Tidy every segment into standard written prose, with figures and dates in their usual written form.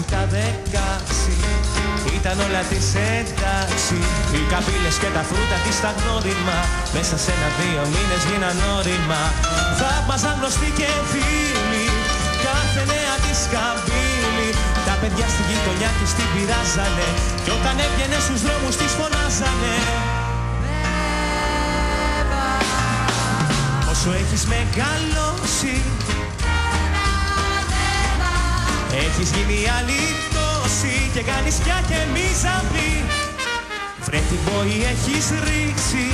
ή τα 16 ήταν όλα της εντάξει. Οι καμπύλες και τα φρούτα της στα γνώριμα μέσα σε 1-2 μήνες γίναν όρημα. Θαύμαζαν γνωστοί και φίλοι κάθε νέα της καμπύλη. Τα παιδιά στη γειτονιά της την πειράζανε κι όταν έβγαινε στους δρόμους της φωνάζανε. Όσο έχεις μεγαλώσει έχεις γίνει άλλη τόση και κάνεις πια και μη ζαμπή. Βρε την πόη έχεις ρίξει,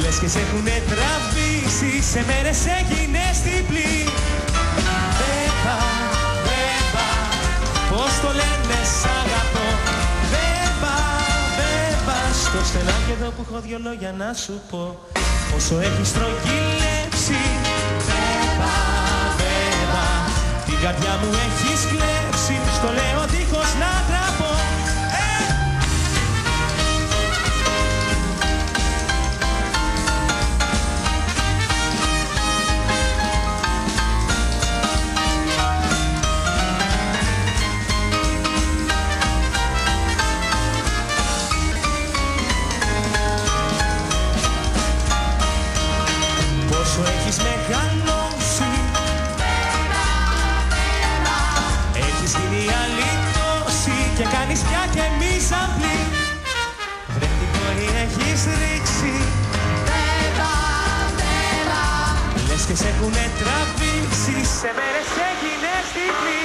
λες και σε έχουνε τραβήσει, σε μέρες έγινες διπλή. Βέβα, βέβα, πώς το λένε σ' αγαπώ. Βέβα, βέβα, στο στενάκι εδώ που έχω δυο λόγια να σου πω. Όσο έχεις τρογγυλέψει, βέβα, βέβα, την καρδιά μου έχεις κλέψει, στο λέω δίχως να τραπώ. Πόσο έχεις μεγαλώσει, έχεις γίνει άλλη τόση και κάνεις πια και μη ζαμπλή. Βρε την πόρη έχεις ρίξει, λες και σε έχουνε τραβήξει, σε μέρες έγινες διπλή.